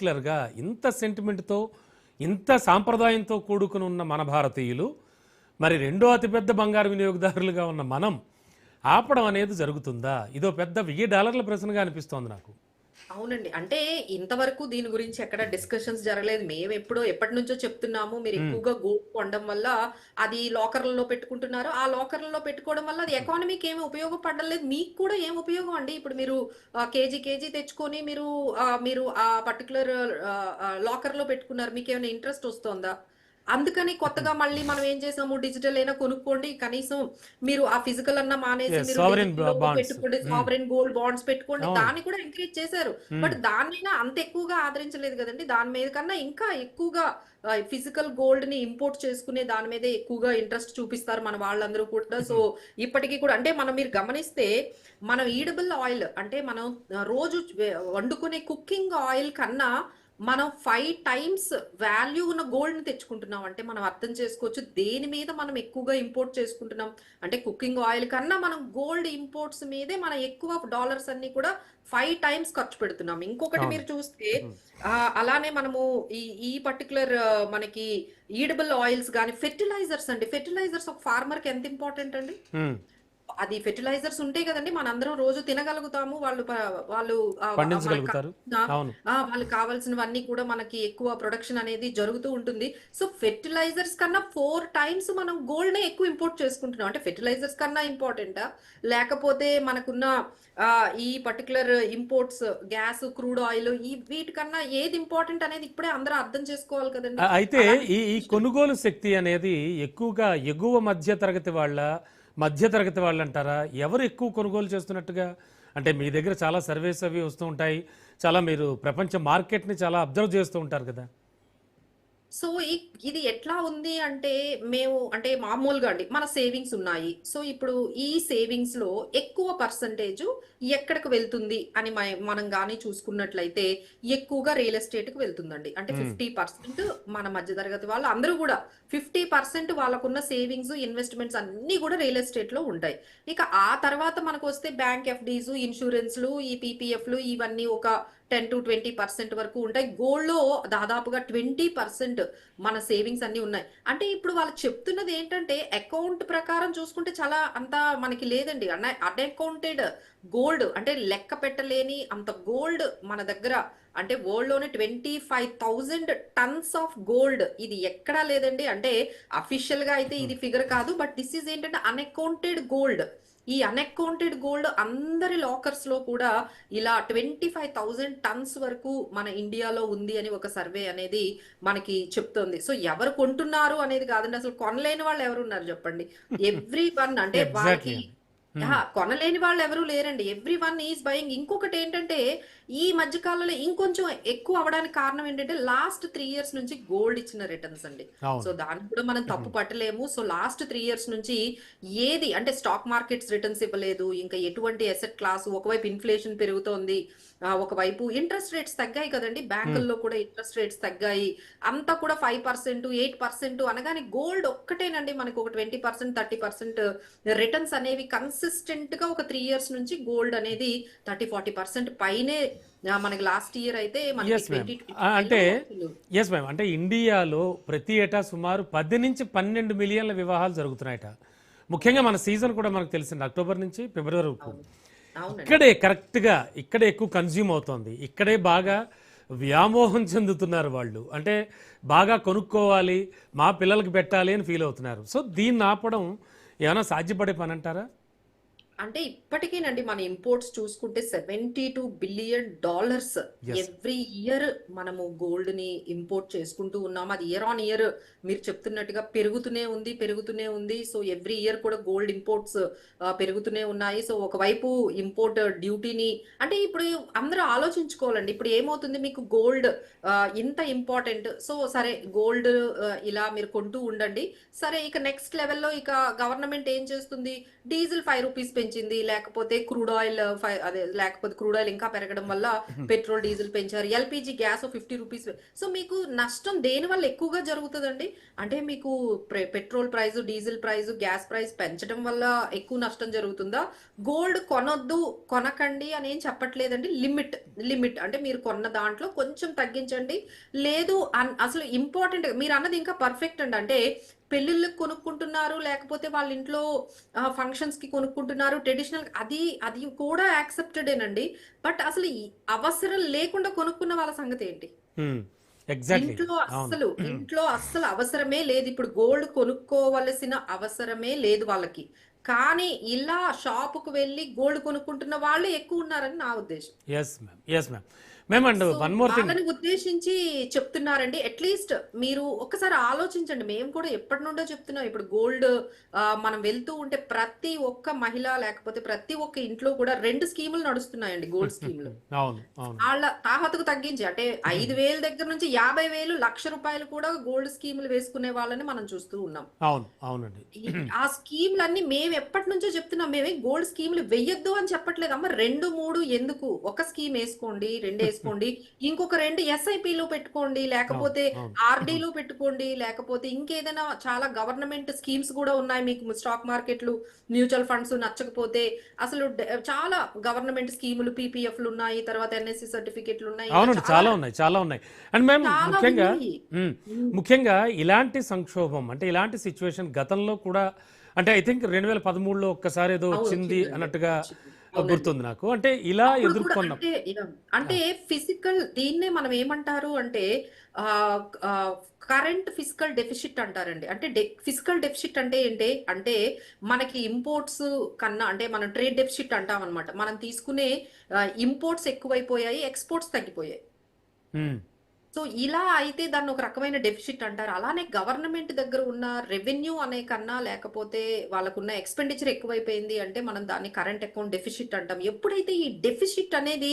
పర్టికులర్‌గా ఇంత సెంటిమెంట్‌తో, ఇంత సాంప్రదాయంతో కూడుకొని ఉన్న మన భారతీయులు, మరి రెండో అతిపెద్ద బంగారు వినియోగదారులుగా ఉన్న మనం ఆపడం అనేది జరుగుతుందా? ఇదో పెద్ద $1000 ప్రశ్నగా అనిపిస్తోంది నాకు. అవునండి. అంటే ఇంతవరకు దీని గురించి ఎక్కడ డిస్కషన్స్ జరగలేదు. మేమెప్పుడో ఎప్పటినుంచో చెప్తున్నాము. మీరు హ్మ్. ఎక్కువగా గోల్డ్ కొనడం వల్ల అది లాకర్‌లలో పెట్టుకుంటున్నారు. ఆ లాకర్‌లలో పెట్టుకోవడం వల్ల అది ఎకానమీకి ఏమి ఉపయోగపడడం లేదు. మీకు కూడా ఏం ఉపయోగం అండి? ఇప్పుడు మీరు కేజీ తెచ్చుకొని మీరు ఆ పర్టిక్యులర్ లాకర్‌లో పెట్టుకున్నారు. మీకేమైనా ఇంట్రెస్ట్ ఒస్తోందా? అందుకని కొత్తగా మళ్ళీ మనం ఏం చేసాము, డిజిటల్ అయినా కొనుక్కోండి. కనీసం మీరు ఆ ఫిజికల్ అన్నా మానేసి యెస్. మీరు సావరెన్ డిజిటల్‌లో బాండ్స్. పెట్టుకోండి. హ్మ్. సావరెన్ గోల్డ్ బాండ్స్ పెట్టుకోండి. అవును. దాన్ని కూడా ఎంకరేజ్ చేశారు. హ్మ్. బట్ దాన్నైనా అంత ఎక్కువగా ఆదరించలేదు గదండీ! దాని మీద కన్నా ఇంకా ఎక్కువగా ఫిజికల్ గోల్డ్‌ని ఇంపోర్ట్ చేసుకునే దాని మీదే ఎక్కువగా ఇంట్రెస్ట్ చూపిస్తారు మన వాళ్ళందరూ కూడా. సో, ఇప్పటికి కూడా అంటే మీరు గమనిస్తే మనం ఈడబుల్ ఆయిల్ అంటే మనం రోజు వండుకునే కుకింగ్ ఆయిల్ కన్నా మనం 5 టైమ్స్ వాల్యూ ఉన్న గోల్డ్‌ని తెచ్చుకుంటున్నాం. అంటే మనం అర్థం చేసుకోవచ్చు. దేని మీద మనం ఎక్కువగా ఇంపోర్ట్ చేసుకుంటున్నాం. అంటే కుకింగ్ ఆయిల్ కన్నా మనం గోల్డ్ ఇంపోర్ట్స్ మీదే మనం ఎక్కువ డాలర్స్ అన్నీ కూడా 5 టైమ్స్ ఖర్చు పెడుతున్నాం. ఇంకొకటి అవును. మీరు చూస్తే హ్మ్. అలానే మనము ఈ ఈ పర్టిక్యులర్ మనకి ఈడబుల్ ఆయిల్స్ గాని, ఫెర్టిలైజర్స్ అండి. ఫెర్టిలైజర్స్ ఒక ఫార్మర్‌కి ఎంత ఇంపార్టెంట్ అండి? హ్మ్. అది ఫెర్టిలైజర్స్ ఉంటే గదండీ మనందరం రోజు తినగలుగుతాము. వాళ్ళు మనకు పండించగలుగుతారు. కావాల్సిన అవును. వాళ్ళకి కావాల్సినవన్నీ కూడా మనకి ఎక్కువ ప్రొడక్షన్ అనేది జరుగుతూ ఉంటుంది. సో, ఫెర్టిలైజర్స్ కన్నా 4 టైమ్స్ మనం గోల్డ్‌నే ఎక్కువ ఇంపోర్ట్ చేసుకుంటున్నాం. అంటే ఫెర్టిలైజర్స్ కన్నా ఇంపార్టెంటా? లేకపోతే మనకున్న ఈ particular imports gas, crude oil వీటికన్నా ఏది ఇంపార్టెంట్ అనేది ఇప్పుడే అందరూ అర్థం చేసుకోవాలి కదండీ! అయితే అలానే ఈ కొనుగోలు శక్తి అనేది ఎక్కువగా ఎగువ మధ్య తరగతి మధ్య తరగతి వాళ్ళంటారా? ఎవరు ఎక్కువ కొనుగోలు చేస్తున్నట్టుగా? అంటే మీ దగ్గర చాలా సర్వేస్ అవి వస్తూ ఉంటాయి. చాలా మీరు ప్రపంచ మార్కెట్‌ని చాలా అబ్జర్వ్ చేస్తూ ఉంటారు కదా! సో, ఇది ఎట్లా ఉంది అంటే, మేము అంటే మామూలుగా అండి. మన సేవింగ్స్ ఉన్నాయి. సో, ఇప్పుడు ఈ సేవింగ్స్‌లో ఎక్కువ పర్సెంటేజు ఎక్కడికి వెళ్తుంది అని మనం గాని చూసుకున్నట్లయితే, ఎక్కువగా రియల్ ఎస్టేట్‌కి వెళ్తుందండి. అంటే హ్మ్. 50% మన మధ్య తరగతి వాళ్ళు అందరూ గూడా 50% వాళ్ళకున్న సేవింగ్స్, ఇన్వెస్ట్‌మెంట్స్ అన్నీ గూడా రియల్ ఎస్టేట్‌లో ఉంటాయి. ఇక ఆ తర్వాత మనకొస్తే బ్యాంక్ ఎఫ్‌డీసు, ఇన్స్యూరెన్స్‌లు, ఈ పీపీఎఫ్‌లు ఇవన్నీ ఒక 10-20% వరకు ఉంటాయి. గోల్డ్‌లో దాదాపుగా 20% మన సేవింగ్స్ అన్నీ ఉన్నాయి. అంటే ఇప్పుడు వాళ్ళు చెప్తున్నదేంటంటే, అకౌంట్ ప్రకారం చూసుకుంటే చాలా అంత మనకి లేదండి. అన్‌అకౌంటెడ్ గోల్డ్ అంటే లెక్క పెట్టలేని అంత గోల్డ్ మన దగ్గర అంటే వరల్డ్‌లోనే 25,000 టన్స్ ఆఫ్ గోల్డ్ ఇది ఎక్కడా లేదండి. అంటే అఫీషియల్‌గా అయితే హ్మ్. ఇది ఫిగర్ కాదు. బట్ థిస్ ఈస్ ఏంటంటే అన్‌అకౌంటెడ్ గోల్డ్. ఈ అన్‌అకౌంటెడ్ గోల్డ్ అందరి లాకర్స్‌లో కూడా ఇలా 25,000 టన్స్ వరకు మన ఇండియాలో ఉంది అని ఒక సర్వే అనేది మనకి చెప్తోంది. సో, ఎవరు కొంటున్నారు అనేది కాదండి. అసలు కొనలేని వాళ్ళు ఎవరున్నారు జెప్పండి. ఎవ్రీ వన్ అంటే ఎగ్జాక్ట్‌లీ వాళ్ళకి అండి. హ్మ్. కొనలేని వాళ్ళెవరూ లేరండి. Every one is buying. ఇంకొకటేంటంటే, ఈ మధ్య కాలంలో ఇంకొంచెం ఎక్కువ అవ్వడానికి కారణం ఏంటంటే, లాస్ట్ 3 ఇయర్స్ నుంచి గోల్డ్ ఇచ్చిన రిటర్న్స్ అండి. సో, అవును. దాన్ని కూడా మనం తప్పు హ్మ్. పట్టలేము. సో, లాస్ట్ 3 ఇయర్స్ నుంచి ఏది అంటే స్టాక్ మార్కెట్స్ రిటర్న్స్ ఇవ్వలేదు. ఇంకా ఎటువంటి అసెట్ క్లాస్ ఒకవైపు ఇన్‌ఫ్లేషన్ పెరుగుతోంది. ఒకవైపు ఇంట్రెస్ట్ రేట్స్ తగ్గాయి కదండీ! హ్మ్. బ్యాంకుల్లో కూడా ఇంట్రెస్ట్ రేట్స్ తగ్గాయి. అంతా కూడా 5%, 8% అనగానే గోల్డ్ ఒక్కటేనండి మనకు ఒక 20%, 30% రిటర్న్స్ అనేవి కన్సిస్టెంట్‌గా ఒక 3 ఇయర్స్ నుంచి గోల్డ్ అనేది 30, 40% పైనే మనకి లాస్ట్ ఇయర్ అయితే మనకి యెస్ మ్యామ్. 2025లో అంటే అసలు యెస్ మ్యామ్. అంటే ఇండియాలో ప్రతి ఏటా సుమారు 10-12 మిలియన్ల వివాహాలు జరుగుతున్నాయట. ముఖ్యంగా మన సీజన్ కూడా మనకు తెలిసింది. అక్టోబర్ నుంచి ఫిబ్రవరి వరకు. అవును. అవునండి. ఇక్కడే కరెక్ట్‌గా ఇక్కడే ఎక్కువ కన్జ్యూమ్ అవుతోంది. ఇక్కడే బాగా వ్యామోహం చెందుతున్నారు వాళ్ళు. అంటే బాగా కొనుక్కోవాలి, మా పిల్లలకి పెట్టాలి అని ఫీల్ అవుతున్నారు. సో దీన్ని ఆపడం ఏమైనా సాధ్యపడే పనంటారా? అంటే ఇప్పటికీనండి మన ఇంపోర్ట్స్ చూసుకుంటే $72 బిలియన్ యెస్. ఎవ్రీ ఇయర్ మనము గోల్డ్‌ని ఇంపోర్ట్ చేసుకుంటూ ఉన్నాం. అది ఇయర్ ఆన్ ఇయర్ మీరు చెప్తున్నట్టుగా పెరుగుతూనే ఉంది. సో, ఎవ్రీ ఇయర్ కూడా గోల్డ్ ఇంపోర్ట్స్ పెరుగుతూనే ఉన్నాయి. సో, ఒకవైపు ఇంపోర్ట్ డ్యూటీని అంటే ఇప్పుడు అందరూ ఆలోచించుకోవాలండి. ఇప్పుడు ఏమవుతుంది మీకు గోల్డ్ ఇంత ఇంపార్టెంట్. సో, సరే గోల్డ్ ఇలా మీరు కొంటూ ఉండండి. సరే ఇక నెక్స్ట్ లెవెల్‌లో ఇక గవర్నమెంట్ ఏం చేస్తుంది? డీజిల్ రూ. 5 పెంచింది, లేకపోతే క్రూడ్ ఆయిల్ అదే లేకపోతే క్రూడ్ ఆయిల్ ఇంకా పెరగడం వల్ల పెట్రోల్, డీజిల్ పెంచారు. ఎల్‌పీజీ గ్యాస్ రూ. 50 సో మీకు నష్టం దేనివల్ల ఎక్కువగా జరుగుతదండి? అంటే మీకు petrol price, diesel price, gas price పెంచడం వల్ల ఎక్కువ నష్టం జరుగుతుందా? గోల్డ్ కొనొద్దు, కొనకండి అని ఏం చెప్పట్లేదండి. లిమిట్ అంటే మీరు కొన్న దాంట్లో కొంచెం తగ్గించండి. లేదు అసలు ఇంపార్టెంట్ మీరన్నది ఇంకా పర్ఫెక్ట్ అండి. అంటే పెళ్ళిళ్ళకి కొనుక్కుంటున్నారు, లేకపోతే వాళ్ళ ఇంట్లో ఫంక్షన్స్‌కి కొనుక్కుంటున్నారు. ట్రెడిషనల్ అది కూడా యాక్సెప్టెడేనండి. బట్ అసలు ఈ అవసరం లేకుండా కొనుక్కున్న వాళ్ళ సంగతేంటి? ఎగ్జాక్ట్లీ. అవును. ఇంట్లో అస్సలు అవసరమే లేదు. ఇప్పుడు గోల్డ్ కొనుక్కోవలసిన అవసరమే లేదు వాళ్ళకి. కానీ ఇలా షాపుకు వెళ్లి గోల్డ్ కొనుక్కుంటున్న వాళ్ళే ఎక్కువున్నారని నా ఉద్దేశం. Yes ma'am. Yes ma'am. Ma'am and so, one more thing. వాళ్ళని ఉద్దేశించి చెప్తున్నారండి. అట్‌లీస్ట్ మీరు ఒక్కసారి ఆలోచించండి. మేము కూడా ఎప్పటినుండో చెప్తున్నాం. ఇప్పుడు గోల్డ్ మనం వెళ్తూ ఉంటే ప్రతి ఒక్క మహిళ లేకపోతే ప్రతి ఒక్క ఇంట్లో కూడా 2 స్కీములు నడుస్తున్నాయండి. గోల్డ్ స్కీములు. అవును. అవును. ఆళ్ళ తాహతుకు తగ్గించి అంటే 5,000 దగ్గర నుంచి 50,000, ₹1,00,000 కూడా గోల్డ్ స్కీములు వేసుకునే వాళ్ళని మనం చూస్తూ ఉన్నాం. అవును. అవునండి. ఈ ఆ స్కీమ్‌లన్నీ మేము ఎప్పటినుంచో చెప్తున్నాం. మేమేం గోల్డ్ స్కీమ్‌లు వెయ్యొద్దు అని చెప్పట్లేదు. అమ్మ 2, 3 ఎందుకు? ఒక స్కీమ్ ఏసుకోండి, 2 ఏసుకోండి. ఇంకొక 2 ఎస్ఐపీలో పెట్టుకోండి. అవును. లేకపోతే అవును. ఆర్‌డీలో పెట్టుకోండి. లేకపోతే ఇంకేదైనా చాలా గవర్నమెంట్ స్కీమ్స్ కూడా ఉన్నాయి. మీకు స్టాక్ మార్కెట్‌లు, మ్యూచువల్ ఫండ్స్ నచ్చకపోతే అసలు చాలా గవర్నమెంట్ స్కీములు, పీపీఎఫ్‌లు ఉన్నాయి. తర్వాత ఎన్ఎస్‌సి సర్టిఫికేట్‌లు ఉన్నాయి. ఇంకా అవునండి. చాలా చాలా ఉన్నాయి. చాలా ఉన్నాయి. అండ్ మ్యామ్ చాలా ముఖ్యంగా ఉన్నాయి. హ్మ్. హ్మ్. ముఖ్యంగా ఇలాంటి సంక్షోభం అంటే ఇలాంటి సిట్యుయేషన్ గతంలో కూడా అంటే ఐ థింక్ 2013లో ఒక్కసారి ఏదో అవును. వచ్చింది వచ్చిందండి. అన్నట్టుగా వచ్చింది. అవునండి. గుర్తుంది నాకు. అంటే ఇలా అప్పుడు కూడా ఎదుర్కొన్నాం. అంటే ఆ! అంటే ఫిజికల్ దీన్నే మనం ఏమంటారు అంటే ఆహ్, ఆహ్, కరెంట్ ఫిజికల్ డెఫిసిట్ అంటారండి. అంటే ఫిజికల్ డెఫిసిట్ అంటే ఏంటి? అంటే మనకి ఇంపోర్ట్స్ కన్నా అంటే మనం ట్రేడ్ డెఫిసిట్ అంటామనమాట. మనం తీసుకునే ఇంపోర్ట్స్ ఎక్కువైపోయాయి. ఎక్స్‌పోర్ట్స్ తగ్గిపోయాయి. హ్మ్. సో, ఇలా అయితే దాన్ని ఒక రకమైన డెఫిసిట్ అంటారు. అలానే గవర్నమెంట్ దగ్గర ఉన్న రెవెన్యూ అనే కన్నా లేకపోతే వాళ్ళకున్న ఎక్స్‌పెండిచర్ ఎక్కువైపోయింది అంటే మనం దాన్ని కరెంట్ అకౌంట్ డెఫిసిట్ అంటాం. ఎప్పుడైతే ఈ డెఫిసిట్ అనేది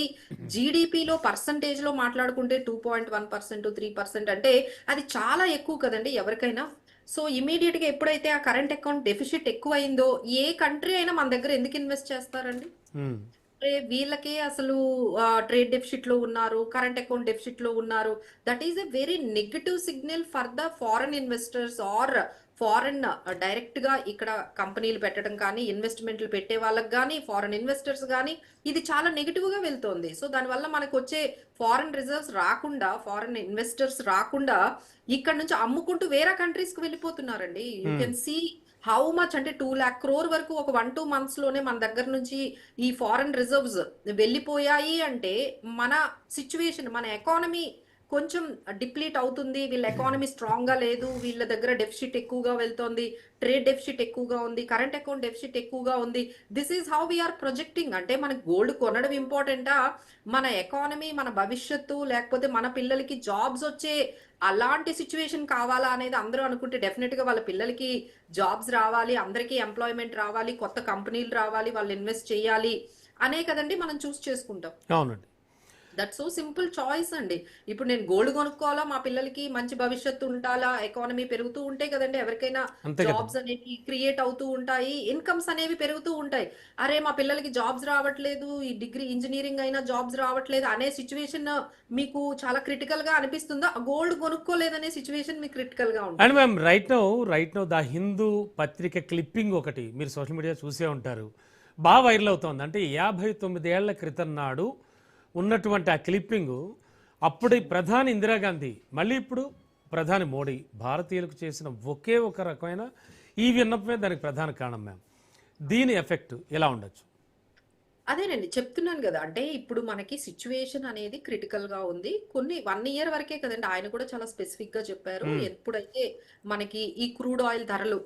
జీడీపీలో పర్సెంటేజ్‌లో మాట్లాడుకుంటే 2.1%, 3% అంటే అది చాలా ఎక్కువ కదండీ ఎవరికైనా. సో, ఇమ్మీడియేట్‌గా ఎప్పుడైతే ఆ కరెంట్ అకౌంట్ డెఫిసిట్ ఎక్కువయిందో ఏ కంట్రీ అయినా మన దగ్గర ఎందుకు ఇన్వెస్ట్ చేస్తారండి? హ్మ్. వీళ్ళకే అసలు ట్రేడ్ డెఫిసిట్‌లో ఉన్నారు. కరెంట్ అకౌంట్ డెఫిసిట్‌లో ఉన్నారు. That is a very negative signal for the foreign investors or foreign డైరెక్ట్‌గా ఇక్కడ కంపెనీలు పెట్టడం కానీ, ఇన్వెస్ట్‌మెంట్‌లు పెట్టే వాళ్ళకి గానీ, ఫారెన్ ఇన్వెస్టర్స్ గానీ, ఇది చాలా నెగెటివ్‌గా వెళ్తోంది. సో, దానివల్ల మనకొచ్చే ఫారెన్ రిజర్వ్స్ రాకుండా, ఫారెన్ ఇన్వెస్టర్స్ రాకుండా, ఇక్కడి నుంచి అమ్ముకుంటూ వేరే కంట్రీస్‌కి వెళ్ళిపోతున్నారండి. యూ హ్మ్. కెన్ సీ హౌ మచ్ అంటే 2,00,000 క్రోర్ వరకు ఒక 1, 2 మంత్స్‌లోనే మన దగ్గర నుంచి ఈ ఫారెన్ రిజర్వ్స్ వెళ్ళిపోయాయి అంటే, మన సిట్యుయేషన్ మన ఎకానమీ కొంచెం డిప్లీట్ అవుతుంది. వీళ్ళ ఎకానమీ స్ట్రాంగ్‌గా లేదు. వీళ్ళ దగ్గర డెఫిసిట్ ఎక్కువగా వెళ్తోంది. ట్రేడ్ డెఫిసిట్ ఎక్కువగా ఉంది. కరెంట్ అకౌంట్ డెఫిసిట్ ఎక్కువగా ఉంది. This is how we are projecting. అంటే మనకు గోల్డ్ కొనడం ఇంపార్టెంటా? మన ఎకానమీ, మన భవిష్యత్తు లేకపోతే మన పిల్లలకి జాబ్స్ వచ్చే అలాంటి సిట్యుయేషన్ కావాలా అనేది అందరూ అనుకుంటే డెఫినిట్‌గా వాళ్ళ పిల్లలకి జాబ్స్ రావాలి. అందరికీ ఎంప్లాయ్‌మెంట్ రావాలి. కొత్త కంపెనీలు రావాలి. వాళ్ళు ఇన్వెస్ట్ చేయాలి. అనే కదండీ మనం చేసుకుంటాం. అవునండి. దట్స్ సో సింపుల్ చాయిస్ అండి. ఇప్పుడు నేను గోల్డ్ కొనుక్కోవాలా, మా పిల్లలకి మంచి భవిష్యత్తు ఉండాలా, ఎకానమీ పెరుగుతూ ఉంటే కదండీ ఎవరికైనా అంతే కదండీ. జాబ్స్ అనేవి క్రియేట్ అవుతూ ఉంటాయి. ఇన్‌కమ్స్ అనేవి పెరుగుతూ ఉంటాయి. అరే! మా పిల్లలకి జాబ్స్ రావట్లేదు. ఈ డిగ్రీ ఇంజినీరింగ్ అయినా జాబ్స్ రావట్లేదు అనే సిట్యుయేషన్ మీకు చాలా క్రిటికల్‌గా అనిపిస్తుందా? గోల్డ్ కొనుక్కోలేదనే సిట్యుయేషన్ మీకు క్రిటికల్‌గా అండ్ ఉంటుందా? Ma'am right now the Hindu పత్రిక క్లిప్పింగ్ ఒకటి మీరు సోషల్ మీడియా చూసే ఉంటారు. బాగా వైరల్ అవుతోంది. అంటే 59 ఏళ్ల క్రితం నాడు ఉన్నటువంటి ఆ క్లిప్పింగు అప్పటి ప్రధాని ఇందిరాగాంధీ, మళ్ళీ ఇప్పుడు ప్రధాని మోడీ భారతీయులకు చేసిన ఒకే ఒక రకమైన ఈ విన్నపమే దానికి ప్రధాన కారణం మ్యామ్. దీని ఎఫెక్ట్ ఎలా ఉండొచ్చు? అదేనండి. చెప్తున్నాను గదా! అంటే ఇప్పుడు మనకి సిట్యుయేషన్ అనేది క్రిటికల్‌గా ఉంది. కొన్ని 1 ఇయర్ వరకే కదండీ! ఆయన కూడా చాలా స్పెసిఫిక్‌గా చెప్పారు. హ్మ్. ఎప్పుడైతే మనకి ఈ క్రూడ్ ఆయిల్ ధరలు